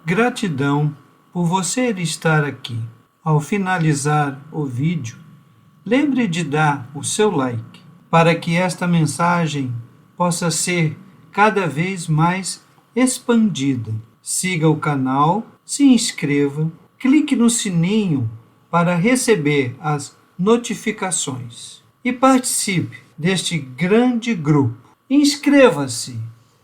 Gratidão por você estar aqui. Ao finalizar o vídeo, lembre de dar o seu like para que esta mensagem possa ser cada vez mais expandida. Siga o canal, se inscreva, clique no sininho para receber as notificações e participe deste grande grupo. Inscreva-se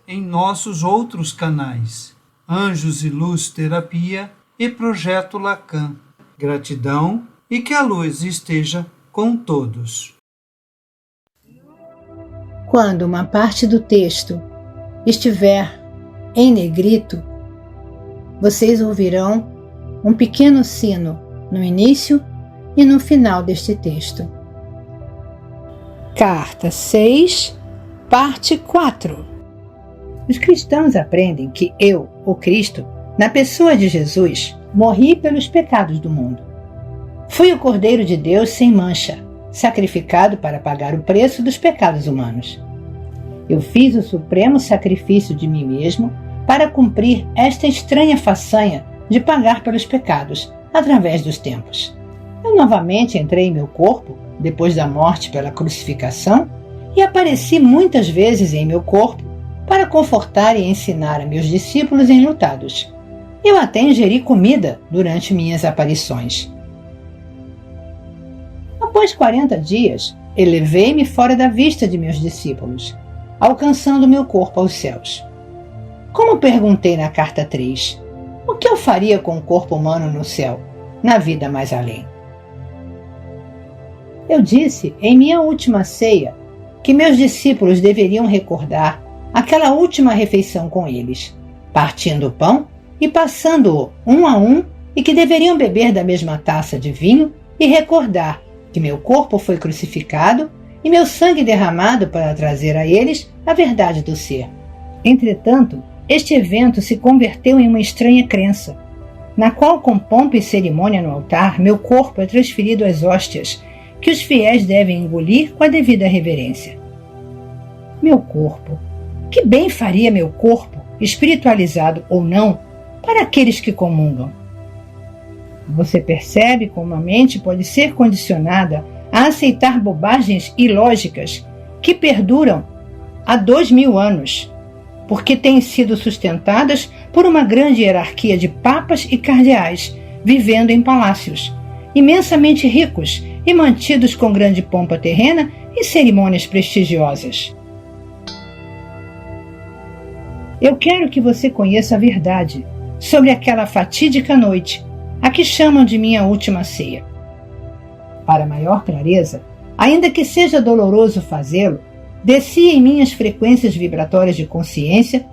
em nossos outros canais, Anjos e Luz Terapia e Projeto Lacan. Gratidão e que a luz esteja com todos. Quando uma parte do texto estiver em negrito, vocês ouvirão um pequeno sino no início e no final deste texto. Carta 6, parte 4. Os cristãos aprendem que eu, o Cristo, na pessoa de Jesus, morri pelos pecados do mundo. Fui o Cordeiro de Deus sem mancha, sacrificado para pagar o preço dos pecados humanos. Eu fiz o supremo sacrifício de mim mesmo para cumprir esta estranha façanha de pagar pelos pecados através dos tempos. Eu novamente entrei em meu corpo, depois da morte pela crucificação, e apareci muitas vezes em meu corpo para confortar e ensinar a meus discípulos enlutados. Eu até ingeri comida durante minhas aparições. Após 40 dias, elevei-me fora da vista de meus discípulos, alcançando meu corpo aos céus. Como perguntei na carta 3, o que eu faria com o corpo humano no céu, na vida mais além? Eu disse em minha última ceia que meus discípulos deveriam recordar aquela última refeição com eles, partindo o pão e passando-o um a um, e que deveriam beber da mesma taça de vinho e recordar que meu corpo foi crucificado e meu sangue derramado para trazer a eles a verdade do ser. Entretanto, este evento se converteu em uma estranha crença, na qual, com pompa e cerimônia no altar, meu corpo é transferido às hóstias, que os fiéis devem engolir com a devida reverência. Meu corpo. Que bem faria meu corpo, espiritualizado ou não, para aqueles que comungam? Você percebe como a mente pode ser condicionada a aceitar bobagens ilógicas que perduram há 2000 anos, porque têm sido sustentadas por uma grande hierarquia de papas e cardeais vivendo em palácios, imensamente ricos e mantidos com grande pompa terrena e cerimônias prestigiosas. Eu quero que você conheça a verdade sobre aquela fatídica noite, a que chamam de minha última ceia. Para maior clareza, ainda que seja doloroso fazê-lo, desci em minhas frequências vibratórias de consciência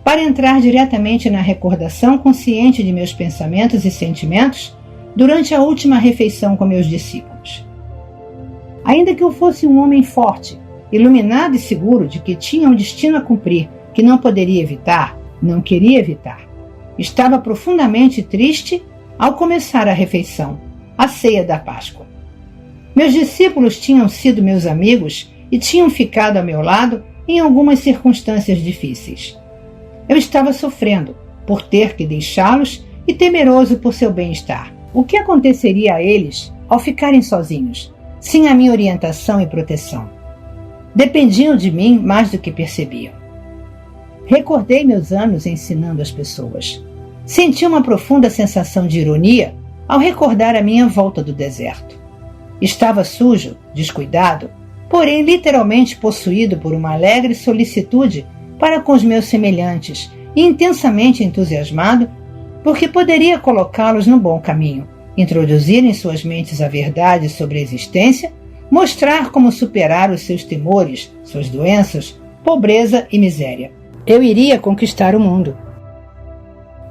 para entrar diretamente na recordação consciente de meus pensamentos e sentimentos durante a última refeição com meus discípulos. Ainda que eu fosse um homem forte, iluminado e seguro de que tinha um destino a cumprir que não poderia evitar, não queria evitar, estava profundamente triste ao começar a refeição, a ceia da Páscoa. Meus discípulos tinham sido meus amigos e tinham ficado ao meu lado em algumas circunstâncias difíceis. Eu estava sofrendo por ter que deixá-los e temeroso por seu bem-estar. O que aconteceria a eles ao ficarem sozinhos, sem a minha orientação e proteção? Dependiam de mim mais do que percebiam. Recordei meus anos ensinando as pessoas. Senti uma profunda sensação de ironia ao recordar a minha volta do deserto. Estava sujo, descuidado, porém literalmente possuído por uma alegre solicitude para com os meus semelhantes e intensamente entusiasmado porque poderia colocá-los no bom caminho, introduzir em suas mentes a verdade sobre a existência, mostrar como superar os seus temores, suas doenças, pobreza e miséria. Eu iria conquistar o mundo.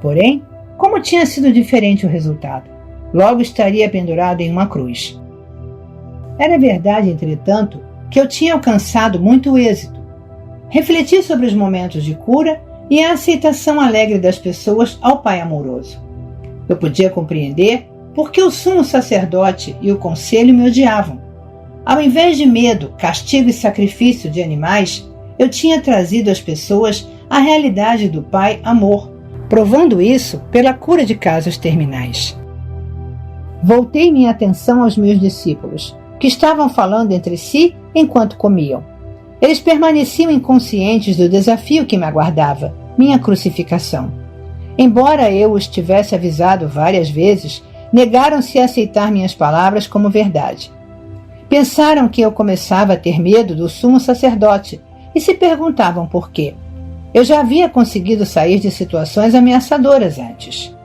Porém, como tinha sido diferente o resultado? Logo estaria pendurado em uma cruz. Era verdade, entretanto, que eu tinha alcançado muito êxito. Refleti sobre os momentos de cura e a aceitação alegre das pessoas ao Pai amoroso. Eu podia compreender por que o sumo sacerdote e o conselho me odiavam. Ao invés de medo, castigo e sacrifício de animais, eu tinha trazido às pessoas a realidade do Pai amor, provando isso pela cura de casos terminais. Voltei minha atenção aos meus discípulos, que estavam falando entre si enquanto comiam. Eles permaneciam inconscientes do desafio que me aguardava, minha crucificação. Embora eu os tivesse avisado várias vezes, negaram-se a aceitar minhas palavras como verdade. Pensaram que eu começava a ter medo do sumo sacerdote e se perguntavam por quê. Eu já havia conseguido sair de situações ameaçadoras antes.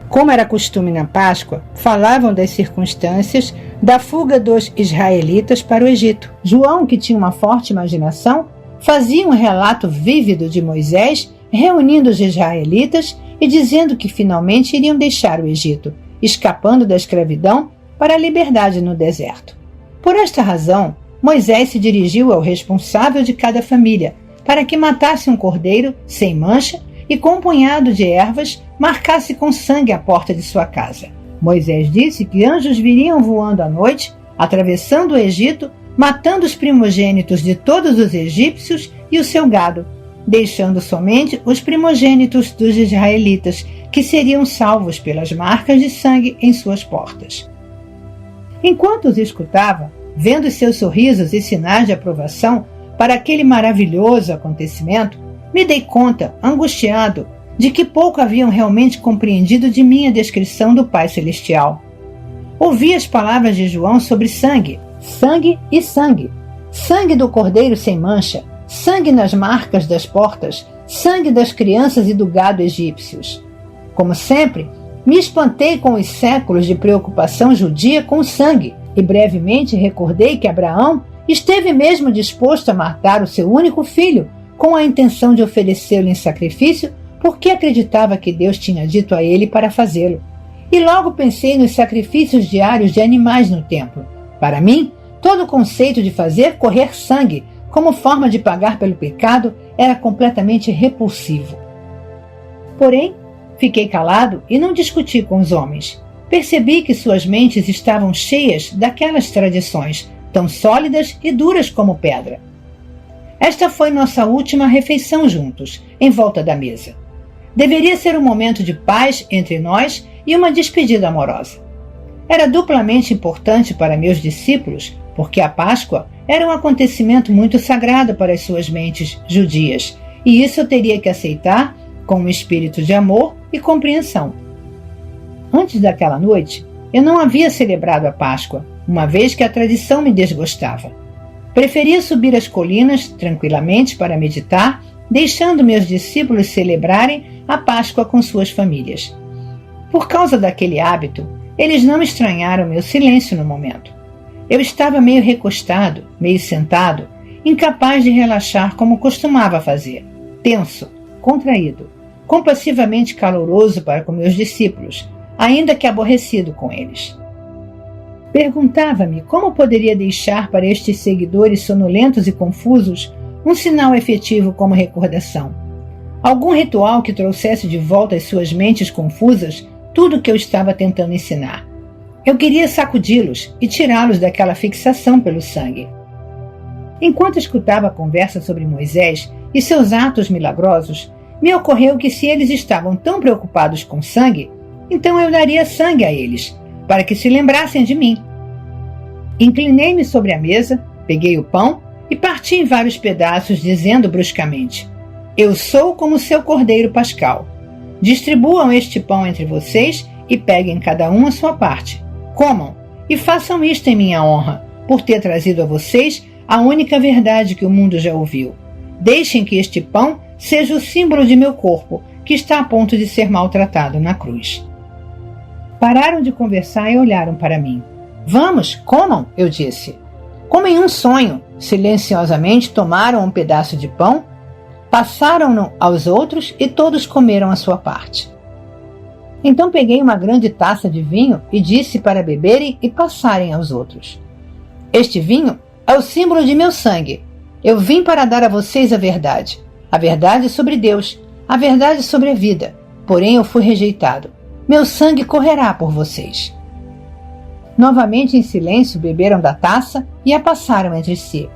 Como era costume na Páscoa, falavam das circunstâncias da fuga dos israelitas para o Egito. João, que tinha uma forte imaginação, fazia um relato vívido de Moisés reunindo os israelitas e dizendo que finalmente iriam deixar o Egito, escapando da escravidão para a liberdade no deserto. Por esta razão, Moisés se dirigiu ao responsável de cada família para que matasse um cordeiro sem mancha e com um punhado de ervas marcasse com sangue a porta de sua casa. Moisés disse que anjos viriam voando à noite, atravessando o Egito, matando os primogênitos de todos os egípcios e o seu gado, deixando somente os primogênitos dos israelitas, que seriam salvos pelas marcas de sangue em suas portas. Enquanto os escutava, vendo seus sorrisos e sinais de aprovação para aquele maravilhoso acontecimento, me dei conta, angustiado, de que pouco haviam realmente compreendido de minha descrição do Pai Celestial. Ouvi as palavras de João sobre sangue, sangue e sangue, sangue do cordeiro sem mancha, sangue nas marcas das portas, sangue das crianças e do gado egípcios. Como sempre, me espantei com os séculos de preocupação judia com o sangue e brevemente recordei que Abraão esteve mesmo disposto a matar o seu único filho com a intenção de oferecê-lo em sacrifício porque acreditava que Deus tinha dito a ele para fazê-lo. E logo pensei nos sacrifícios diários de animais no templo. Para mim, todo o conceito de fazer correr sangue como forma de pagar pelo pecado era completamente repulsivo. Porém, fiquei calado e não discuti com os homens. Percebi que suas mentes estavam cheias daquelas tradições, tão sólidas e duras como pedra. Esta foi nossa última refeição juntos, em volta da mesa. Deveria ser um momento de paz entre nós e uma despedida amorosa. Era duplamente importante para meus discípulos, porque a Páscoa era um acontecimento muito sagrado para as suas mentes judias, e isso eu teria que aceitar com um espírito de amor e compreensão. Antes daquela noite, eu não havia celebrado a Páscoa, uma vez que a tradição me desgostava. Preferia subir as colinas tranquilamente para meditar, deixando meus discípulos celebrarem a Páscoa com suas famílias. Por causa daquele hábito, eles não estranharam meu silêncio no momento. Eu estava meio recostado, meio sentado, incapaz de relaxar como costumava fazer, tenso, contraído, compassivamente caloroso para com meus discípulos, ainda que aborrecido com eles. Perguntava-me como poderia deixar para estes seguidores sonolentos e confusos um sinal efetivo como recordação. Algum ritual que trouxesse de volta às suas mentes confusas tudo o que eu estava tentando ensinar. Eu queria sacudi-los e tirá-los daquela fixação pelo sangue. Enquanto escutava a conversa sobre Moisés e seus atos milagrosos, me ocorreu que se eles estavam tão preocupados com sangue, então eu daria sangue a eles, para que se lembrassem de mim. Inclinei-me sobre a mesa, peguei o pão e parti em vários pedaços, dizendo bruscamente: Eu sou como seu cordeiro pascal. Distribuam este pão entre vocês e peguem cada um a sua parte. Comam e façam isto em minha honra, por ter trazido a vocês a única verdade que o mundo já ouviu. Deixem que este pão seja o símbolo de meu corpo, que está a ponto de ser maltratado na cruz. Pararam de conversar e olharam para mim. Vamos, comam, eu disse. Como em um sonho, silenciosamente tomaram um pedaço de pão, passaram-no aos outros e todos comeram a sua parte. Então peguei uma grande taça de vinho e disse para beberem e passarem aos outros. Este vinho é o símbolo de meu sangue. Eu vim para dar a vocês a verdade sobre Deus, a verdade sobre a vida. Porém eu fui rejeitado. Meu sangue correrá por vocês. Novamente em silêncio beberam da taça e a passaram entre si.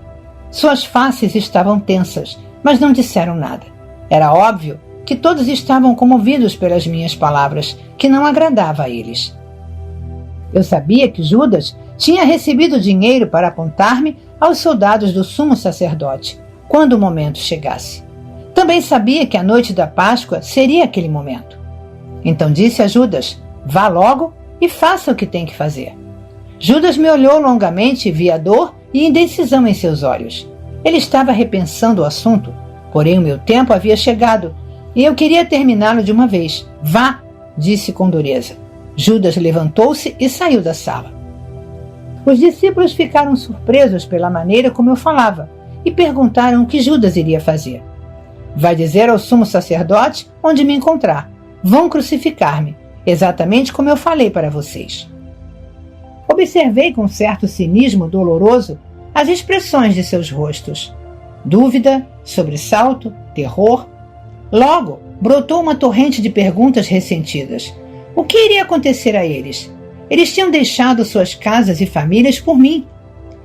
Suas faces estavam tensas, mas não disseram nada. Era óbvio que todos estavam comovidos pelas minhas palavras, que não agradava a eles. Eu sabia que Judas tinha recebido dinheiro para apontar-me aos soldados do sumo sacerdote, quando o momento chegasse. Também sabia que a noite da Páscoa seria aquele momento. Então disse a Judas: vá logo e faça o que tem que fazer. Judas me olhou longamente e vi a dor e indecisão em seus olhos. Ele estava repensando o assunto, porém o meu tempo havia chegado e eu queria terminá-lo de uma vez. Vá, disse com dureza. Judas levantou-se e saiu da sala. Os discípulos ficaram surpresos pela maneira como eu falava e perguntaram o que Judas iria fazer. Vai dizer ao sumo sacerdote onde me encontrar. Vão crucificar-me, exatamente como eu falei para vocês. Observei com certo cinismo doloroso as expressões de seus rostos. Dúvida, sobressalto, terror. Logo, brotou uma torrente de perguntas ressentidas. O que iria acontecer a eles? Eles tinham deixado suas casas e famílias por mim.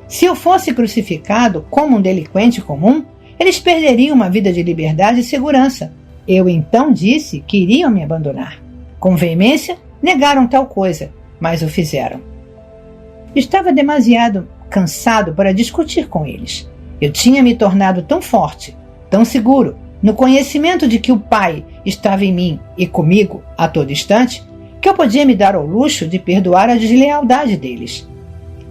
Se eu fosse crucificado como um delinquente comum, eles perderiam uma vida de liberdade e segurança. Eu então disse que iriam me abandonar. Com veemência, negaram tal coisa, mas o fizeram. Estava demasiado cansado para discutir com eles. Eu tinha me tornado tão forte, tão seguro, no conhecimento de que o Pai estava em mim e comigo a todo instante, que eu podia me dar ao luxo de perdoar a deslealdade deles.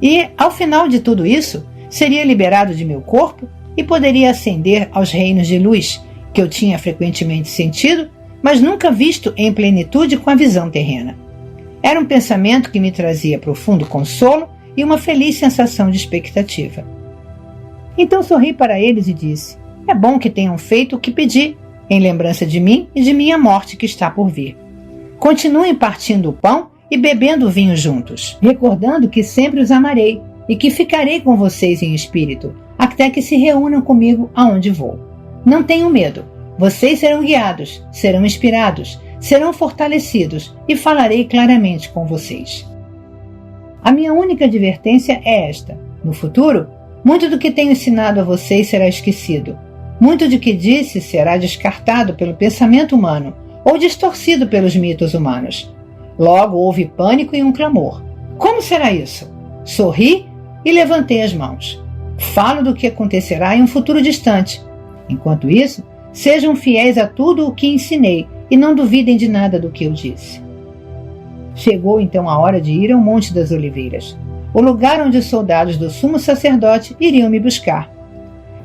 E, ao final de tudo isso, seria liberado de meu corpo e poderia ascender aos reinos de luz, que eu tinha frequentemente sentido, mas nunca visto em plenitude com a visão terrena. Era um pensamento que me trazia profundo consolo e uma feliz sensação de expectativa. Então sorri para eles e disse: é bom que tenham feito o que pedi, em lembrança de mim e de minha morte que está por vir. Continuem partindo o pão e bebendo o vinho juntos, recordando que sempre os amarei e que ficarei com vocês em espírito, até que se reúnam comigo aonde vou. Não tenham medo, vocês serão guiados, serão inspirados, serão fortalecidos e falarei claramente com vocês. A minha única advertência é esta: no futuro, muito do que tenho ensinado a vocês será esquecido. Muito do que disse será descartado pelo pensamento humano ou distorcido pelos mitos humanos. Logo houve pânico e um clamor. Como será isso? Sorri e levantei as mãos. Falo do que acontecerá em um futuro distante. Enquanto isso, sejam fiéis a tudo o que ensinei e não duvidem de nada do que eu disse. Chegou então a hora de ir ao Monte das Oliveiras, o lugar onde os soldados do sumo sacerdote iriam me buscar.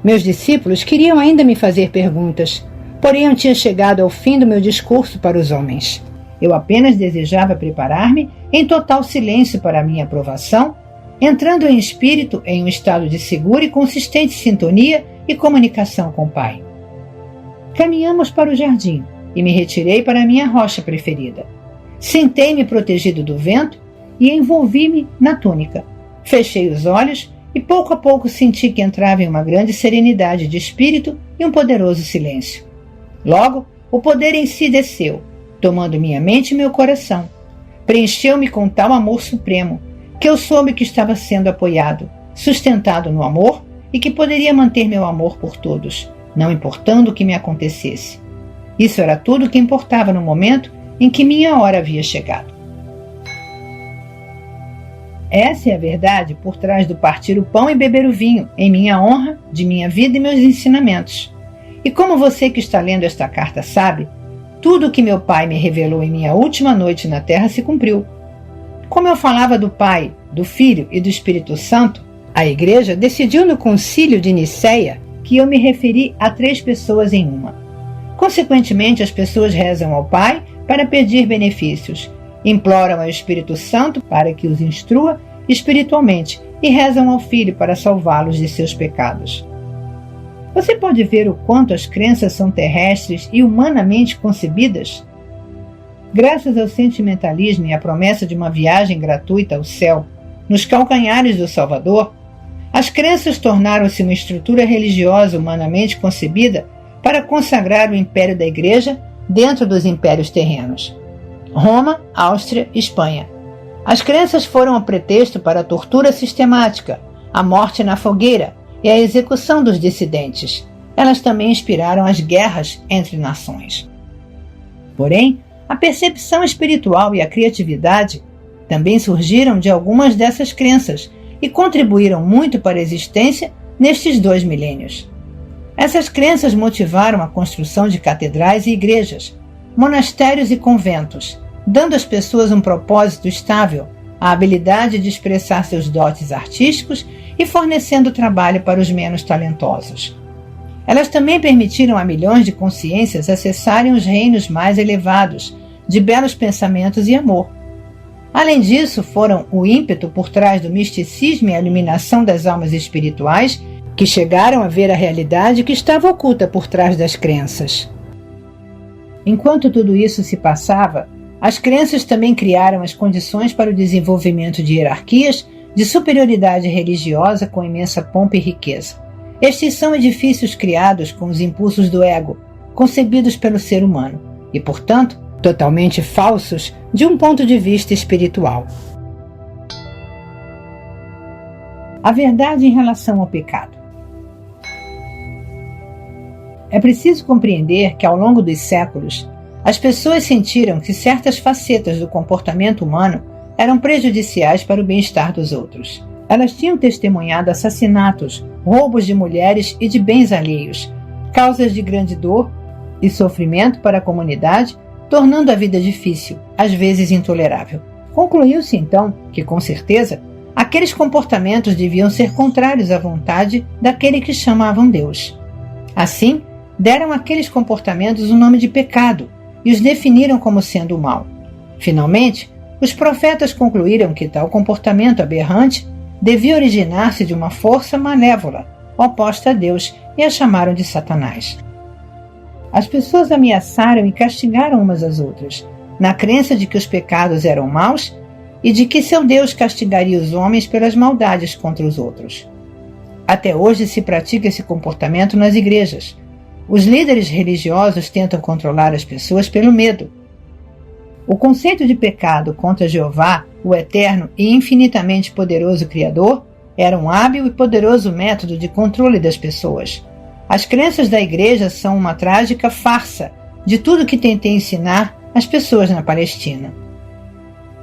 Meus discípulos queriam ainda me fazer perguntas, porém eu tinha chegado ao fim do meu discurso para os homens. Eu apenas desejava preparar-me em total silêncio para a minha aprovação, entrando em espírito em um estado de segura e consistente sintonia e comunicação com o Pai. Caminhamos para o jardim e me retirei para a minha rocha preferida. Sentei-me protegido do vento e envolvi-me na túnica. Fechei os olhos e pouco a pouco senti que entrava em uma grande serenidade de espírito e um poderoso silêncio. Logo, o poder em si desceu, tomando minha mente e meu coração. Preencheu-me com tal amor supremo que eu soube que estava sendo apoiado, sustentado no amor e que poderia manter meu amor por todos, não importando o que me acontecesse. Isso era tudo o que importava no momento em que minha hora havia chegado. Essa é a verdade por trás do partir o pão e beber o vinho, em minha honra, de minha vida e meus ensinamentos. E como você que está lendo esta carta sabe, tudo o que meu Pai me revelou em minha última noite na terra se cumpriu. Como eu falava do Pai, do Filho e do Espírito Santo, a Igreja decidiu no Concílio de Nicéia que eu me referi a 3 pessoas em uma. Consequentemente, as pessoas rezam ao Pai para pedir benefícios, imploram ao Espírito Santo para que os instrua espiritualmente e rezam ao Filho para salvá-los de seus pecados. Você pode ver o quanto as crenças são terrestres e humanamente concebidas? Graças ao sentimentalismo e à promessa de uma viagem gratuita ao céu, nos calcanhares do Salvador, as crenças tornaram-se uma estrutura religiosa humanamente concebida para consagrar o império da Igreja dentro dos impérios terrenos. Roma, Áustria e Espanha. As crenças foram o pretexto para a tortura sistemática, a morte na fogueira e a execução dos dissidentes. Elas também inspiraram as guerras entre nações. Porém, a percepção espiritual e a criatividade também surgiram de algumas dessas crenças e contribuíram muito para a existência nestes 2 milênios. Essas crenças motivaram a construção de catedrais e igrejas, monastérios e conventos, dando às pessoas um propósito estável, a habilidade de expressar seus dotes artísticos e fornecendo trabalho para os menos talentosos. Elas também permitiram a milhões de consciências acessarem os reinos mais elevados, de belos pensamentos e amor. Além disso, foram o ímpeto por trás do misticismo e a iluminação das almas espirituais que chegaram a ver a realidade que estava oculta por trás das crenças. Enquanto tudo isso se passava, as crenças também criaram as condições para o desenvolvimento de hierarquias de superioridade religiosa com imensa pompa e riqueza. Estes são edifícios criados com os impulsos do ego, concebidos pelo ser humano, e, portanto, totalmente falsos de um ponto de vista espiritual. A verdade em relação ao pecado. É preciso compreender que, ao longo dos séculos, as pessoas sentiram que certas facetas do comportamento humano eram prejudiciais para o bem-estar dos outros. Elas tinham testemunhado assassinatos, roubos de mulheres e de bens alheios, causas de grande dor e sofrimento para a comunidade, tornando a vida difícil, às vezes intolerável. Concluiu-se então que, com certeza, aqueles comportamentos deviam ser contrários à vontade daquele que chamavam Deus. Assim, deram àqueles comportamentos o nome de pecado e os definiram como sendo o mal. Finalmente, os profetas concluíram que tal comportamento aberrante devia originar-se de uma força malévola, oposta a Deus, e a chamaram de Satanás. As pessoas ameaçaram e castigaram umas às outras, na crença de que os pecados eram maus e de que seu Deus castigaria os homens pelas maldades contra os outros. Até hoje se pratica esse comportamento nas igrejas. Os líderes religiosos tentam controlar as pessoas pelo medo. O conceito de pecado contra Jeová, o eterno e infinitamente poderoso Criador, era um hábil e poderoso método de controle das pessoas. As crenças da igreja são uma trágica farsa de tudo que tentei ensinar às pessoas na Palestina.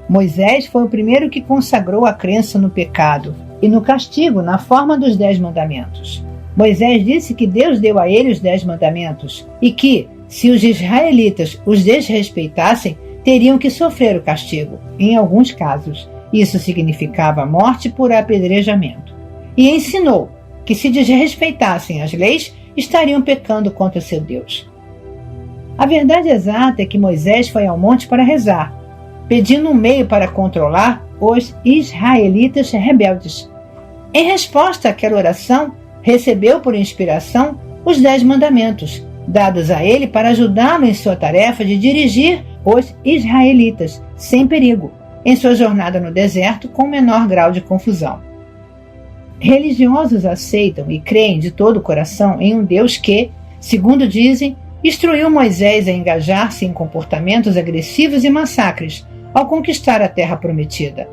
Moisés foi o primeiro que consagrou a crença no pecado e no castigo na forma dos 10 mandamentos. Moisés disse que Deus deu a ele os 10 mandamentos e que, se os israelitas os desrespeitassem, teriam que sofrer o castigo. Em alguns casos, isso significava a morte por apedrejamento. E ensinou que, se desrespeitassem as leis, estariam pecando contra seu Deus. A verdade exata é que Moisés foi ao monte para rezar, pedindo um meio para controlar os israelitas rebeldes. Em resposta àquela oração, recebeu por inspiração os 10 mandamentos, dados a ele para ajudá-lo em sua tarefa de dirigir os israelitas, sem perigo, em sua jornada no deserto com menor grau de confusão. Religiosos aceitam e creem de todo o coração em um Deus que, segundo dizem, instruiu Moisés a engajar-se em comportamentos agressivos e massacres ao conquistar a terra prometida.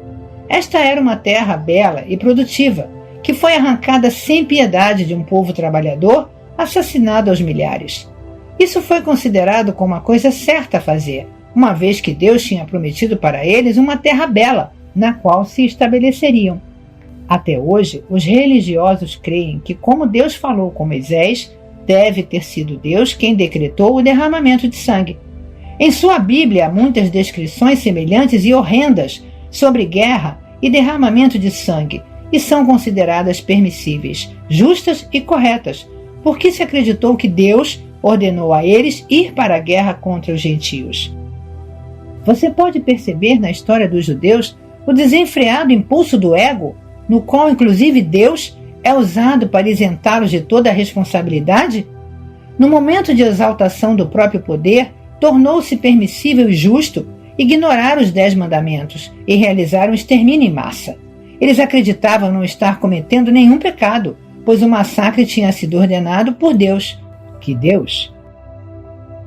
Esta era uma terra bela e produtiva, que foi arrancada sem piedade de um povo trabalhador, assassinado aos milhares. Isso foi considerado como a coisa certa a fazer, uma vez que Deus tinha prometido para eles uma terra bela, na qual se estabeleceriam. Até hoje, os religiosos creem que, como Deus falou com Moisés, deve ter sido Deus quem decretou o derramamento de sangue. Em sua Bíblia há muitas descrições semelhantes e horrendas sobre guerra e derramamento de sangue, e são consideradas permissíveis, justas e corretas, porque se acreditou que Deus ordenou a eles ir para a guerra contra os gentios. Você pode perceber na história dos judeus o desenfreado impulso do ego, no qual inclusive Deus é usado para isentá-los de toda a responsabilidade? No momento de exaltação do próprio poder, tornou-se permissível e justo ignorar os 10 mandamentos e realizar um extermínio em massa. Eles acreditavam não estar cometendo nenhum pecado, pois o massacre tinha sido ordenado por Deus. Que Deus?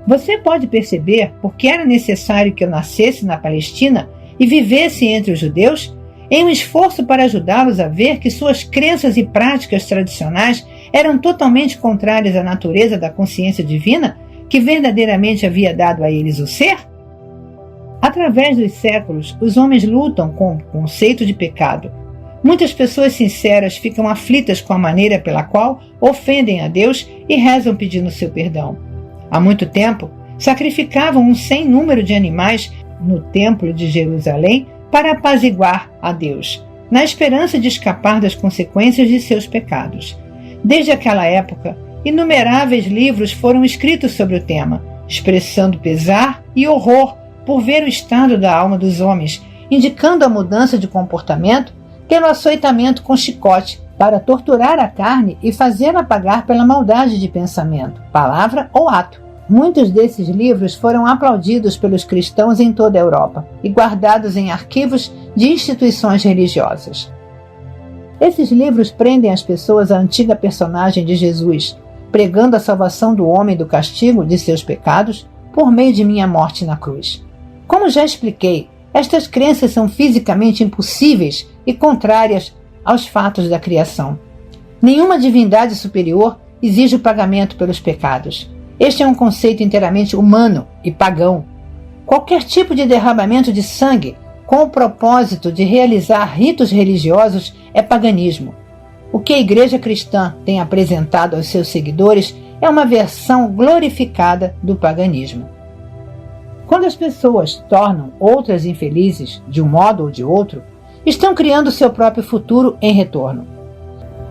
Você pode perceber por que era necessário que eu nascesse na Palestina e vivesse entre os judeus, em um esforço para ajudá-los a ver que suas crenças e práticas tradicionais eram totalmente contrárias à natureza da consciência divina que verdadeiramente havia dado a eles o ser? Através dos séculos, os homens lutam com o conceito de pecado. Muitas pessoas sinceras ficam aflitas com a maneira pela qual ofendem a Deus e rezam pedindo seu perdão. Há muito tempo, sacrificavam um sem número de animais no templo de Jerusalém para apaziguar a Deus, na esperança de escapar das consequências de seus pecados. Desde aquela época, inumeráveis livros foram escritos sobre o tema, expressando pesar e horror por ver o estado da alma dos homens, indicando a mudança de comportamento pelo açoitamento com chicote, para torturar a carne e fazê-la pagar pela maldade de pensamento, palavra ou ato. Muitos desses livros foram aplaudidos pelos cristãos em toda a Europa e guardados em arquivos de instituições religiosas. Esses livros prendem as pessoas à antiga personagem de Jesus, pregando a salvação do homem do castigo de seus pecados por meio de minha morte na cruz. Como já expliquei, estas crenças são fisicamente impossíveis e contrárias aos fatos da criação. Nenhuma divindade superior exige o pagamento pelos pecados. Este é um conceito inteiramente humano e pagão. Qualquer tipo de derramamento de sangue com o propósito de realizar ritos religiosos é paganismo. O que a Igreja Cristã tem apresentado aos seus seguidores é uma versão glorificada do paganismo. Quando as pessoas tornam outras infelizes de um modo ou de outro, estão criando seu próprio futuro em retorno.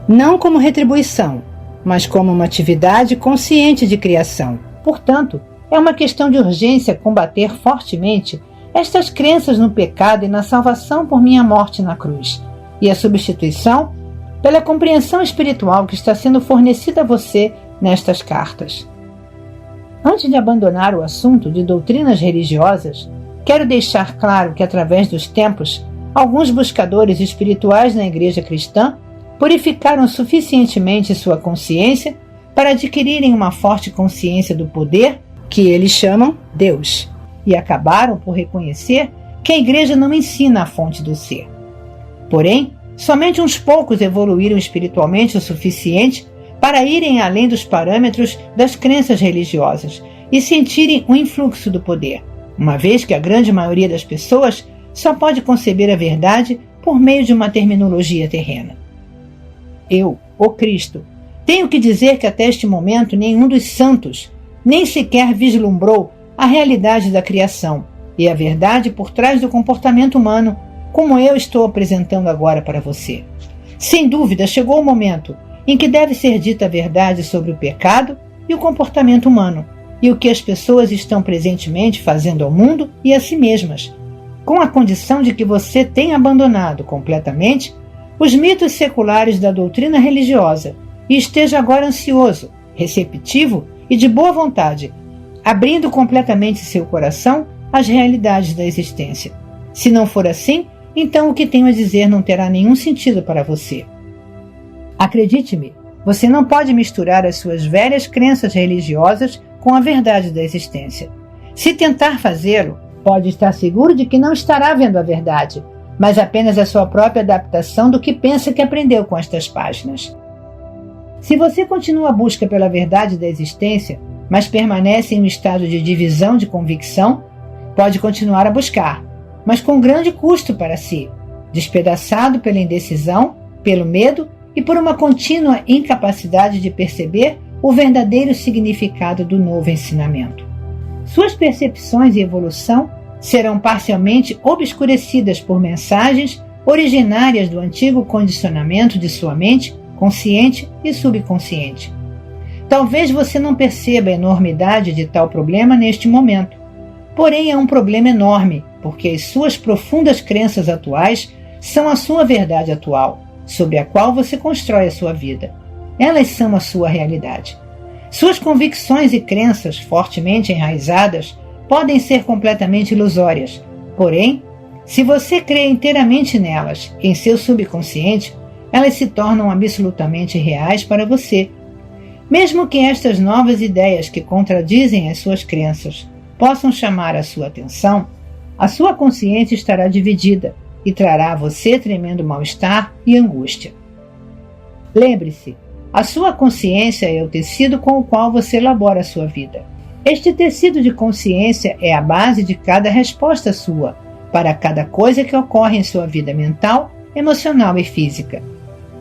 Não como retribuição, mas como uma atividade consciente de criação. Portanto, é uma questão de urgência combater fortemente estas crenças no pecado e na salvação por minha morte na cruz, e a substituição pela compreensão espiritual que está sendo fornecida a você nestas cartas. Antes de abandonar o assunto de doutrinas religiosas, quero deixar claro que, através dos tempos, alguns buscadores espirituais na Igreja Cristã purificaram suficientemente sua consciência para adquirirem uma forte consciência do poder que eles chamam Deus, e acabaram por reconhecer que a Igreja não ensina a fonte do ser. Porém, somente uns poucos evoluíram espiritualmente o suficiente para irem além dos parâmetros das crenças religiosas e sentirem o influxo do poder, uma vez que a grande maioria das pessoas só pode conceber a verdade por meio de uma terminologia terrena. Eu, o Cristo, tenho que dizer que até este momento nenhum dos santos nem sequer vislumbrou a realidade da criação e a verdade por trás do comportamento humano, como eu estou apresentando agora para você. Sem dúvida, chegou o momento em que deve ser dita a verdade sobre o pecado e o comportamento humano, e o que as pessoas estão presentemente fazendo ao mundo e a si mesmas, com a condição de que você tenha abandonado completamente os mitos seculares da doutrina religiosa e esteja agora ansioso, receptivo e de boa vontade, abrindo completamente seu coração às realidades da existência. Se não for assim, então o que tenho a dizer não terá nenhum sentido para você. Acredite-me, você não pode misturar as suas velhas crenças religiosas com a verdade da existência. Se tentar fazê-lo, pode estar seguro de que não estará vendo a verdade, mas apenas a sua própria adaptação do que pensa que aprendeu com estas páginas. Se você continua a busca pela verdade da existência, mas permanece em um estado de divisão de convicção, pode continuar a buscar, mas com grande custo para si, despedaçado pela indecisão, pelo medo e por uma contínua incapacidade de perceber o verdadeiro significado do novo ensinamento. Suas percepções e evolução serão parcialmente obscurecidas por mensagens originárias do antigo condicionamento de sua mente, consciente e subconsciente. Talvez você não perceba a enormidade de tal problema neste momento, porém é um problema enorme, porque as suas profundas crenças atuais são a sua verdade atual, sobre a qual você constrói a sua vida. Elas são a sua realidade. Suas convicções e crenças fortemente enraizadas podem ser completamente ilusórias. Porém, se você crê inteiramente nelas, em seu subconsciente, elas se tornam absolutamente reais para você. Mesmo que estas novas ideias que contradizem as suas crenças possam chamar a sua atenção, a sua consciência estará dividida e trará a você tremendo mal-estar e angústia. Lembre-se, a sua consciência é o tecido com o qual você elabora a sua vida. Este tecido de consciência é a base de cada resposta sua, para cada coisa que ocorre em sua vida mental, emocional e física.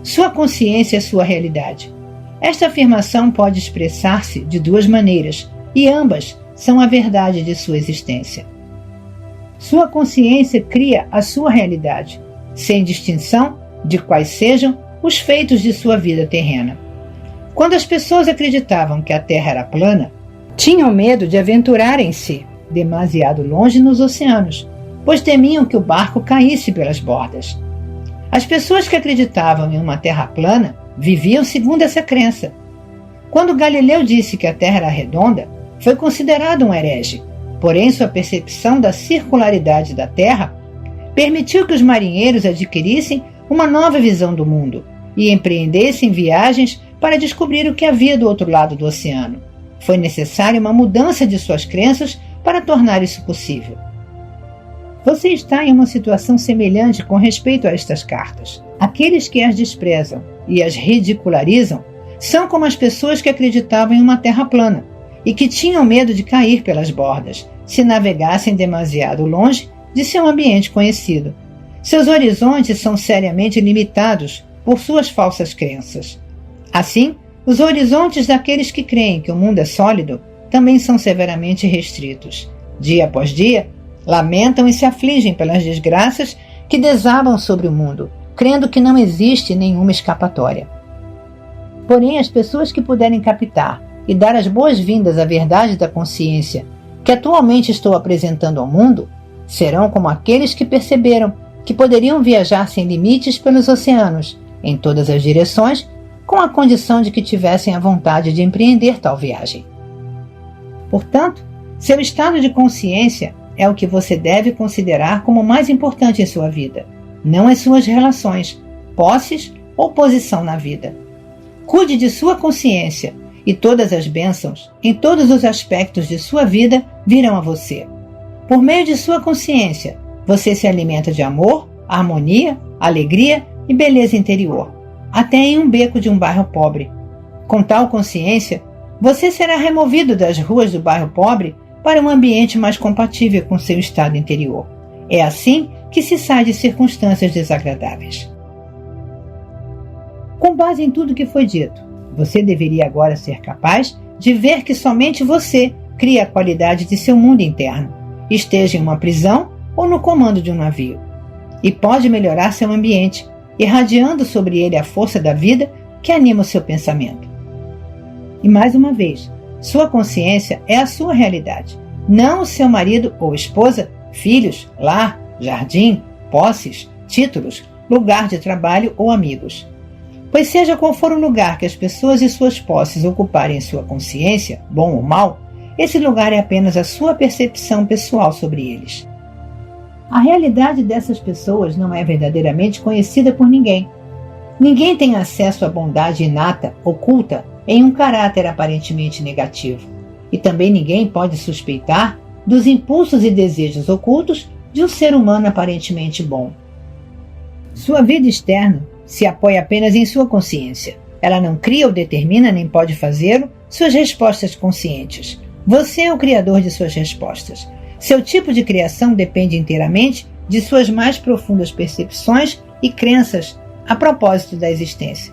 Sua consciência é sua realidade. Esta afirmação pode expressar-se de duas maneiras, e ambas são a verdade de sua existência. Sua consciência cria a sua realidade, sem distinção de quais sejam os feitos de sua vida terrena. Quando as pessoas acreditavam que a Terra era plana, tinham medo de aventurarem-se demasiado longe nos oceanos, pois temiam que o barco caísse pelas bordas. As pessoas que acreditavam em uma Terra plana viviam segundo essa crença. Quando Galileu disse que a Terra era redonda, foi considerado um herege, porém sua percepção da circularidade da Terra permitiu que os marinheiros adquirissem uma nova visão do mundo e empreendessem viagens para descobrir o que havia do outro lado do oceano. Foi necessária uma mudança de suas crenças para tornar isso possível. Você está em uma situação semelhante com respeito a estas cartas. Aqueles que as desprezam e as ridicularizam são como as pessoas que acreditavam em uma terra plana e que tinham medo de cair pelas bordas se navegassem demasiado longe de seu ambiente conhecido. Seus horizontes são seriamente limitados por suas falsas crenças. Assim, os horizontes daqueles que creem que o mundo é sólido também são severamente restritos. Dia após dia, lamentam e se afligem pelas desgraças que desabam sobre o mundo, crendo que não existe nenhuma escapatória. Porém, as pessoas que puderem captar e dar as boas-vindas à verdade da consciência que atualmente estou apresentando ao mundo, serão como aqueles que perceberam que poderiam viajar sem limites pelos oceanos, em todas as direções, com a condição de que tivessem a vontade de empreender tal viagem. Portanto, seu estado de consciência é o que você deve considerar como o mais importante em sua vida, não as suas relações, posses ou posição na vida. Cuide de sua consciência e todas as bênçãos em todos os aspectos de sua vida virão a você. Por meio de sua consciência, você se alimenta de amor, harmonia, alegria e beleza interior, até em um beco de um bairro pobre. Com tal consciência, você será removido das ruas do bairro pobre para um ambiente mais compatível com seu estado interior. É assim que se sai de circunstâncias desagradáveis. Com base em tudo que foi dito, você deveria agora ser capaz de ver que somente você cria a qualidade de seu mundo interno, esteja em uma prisão ou no comando de um navio, e pode melhorar seu ambiente, irradiando sobre ele a força da vida que anima o seu pensamento. E mais uma vez, sua consciência é a sua realidade, não o seu marido ou esposa, filhos, lar, jardim, posses, títulos, lugar de trabalho ou amigos. Pois seja qual for o lugar que as pessoas e suas posses ocuparem em sua consciência, bom ou mal, esse lugar é apenas a sua percepção pessoal sobre eles. A realidade dessas pessoas não é verdadeiramente conhecida por ninguém. Ninguém tem acesso à bondade inata, oculta, em um caráter aparentemente negativo. E também ninguém pode suspeitar dos impulsos e desejos ocultos de um ser humano aparentemente bom. Sua vida externa se apoia apenas em sua consciência. Ela não cria ou determina, nem pode fazê-lo, suas respostas conscientes. Você é o criador de suas respostas. Seu tipo de criação depende inteiramente de suas mais profundas percepções e crenças a propósito da existência.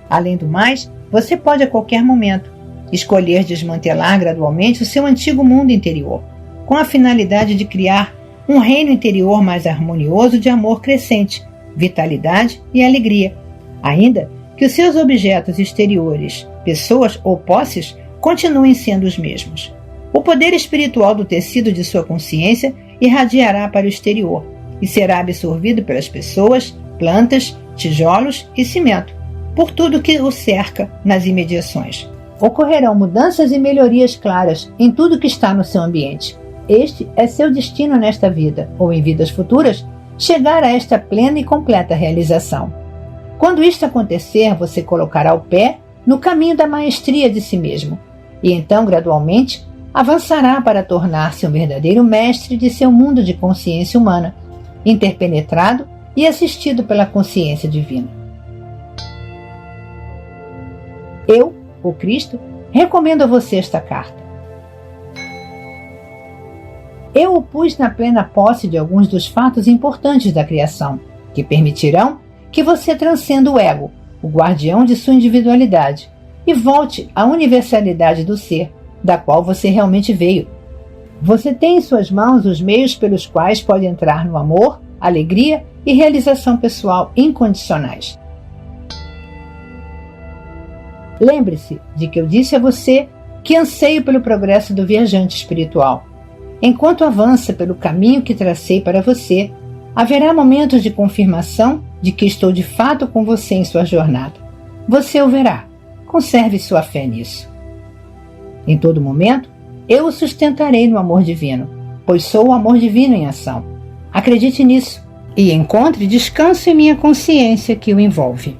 Além do mais, você pode a qualquer momento escolher desmantelar gradualmente o seu antigo mundo interior, com a finalidade de criar um reino interior mais harmonioso de amor crescente, vitalidade e alegria, ainda que os seus objetos exteriores, pessoas ou posses, continuem sendo os mesmos. O poder espiritual do tecido de sua consciência irradiará para o exterior e será absorvido pelas pessoas, plantas, tijolos e cimento, por tudo que o cerca nas imediações. Ocorrerão mudanças e melhorias claras em tudo que está no seu ambiente. Este é seu destino nesta vida, ou em vidas futuras, chegar a esta plena e completa realização. Quando isto acontecer, você colocará o pé no caminho da maestria de si mesmo, e então, gradualmente, avançará para tornar-se um verdadeiro mestre de seu mundo de consciência humana, interpenetrado e assistido pela consciência divina. Eu, o Cristo, recomendo a você esta carta. Eu o pus na plena posse de alguns dos fatos importantes da criação, que permitirão que você transcenda o ego, o guardião de sua individualidade, e volte à universalidade do ser, da qual você realmente veio. Você tem em suas mãos os meios pelos quais pode entrar no amor, alegria e realização pessoal incondicionais. Lembre-se de que eu disse a você que anseio pelo progresso do viajante espiritual. Enquanto avança pelo caminho que tracei para você, haverá momentos de confirmação de que estou de fato com você em sua jornada. Você o verá. Conserve sua fé nisso. Em todo momento, eu o sustentarei no amor divino, pois sou o amor divino em ação. Acredite nisso e encontre descanso em minha consciência que o envolve.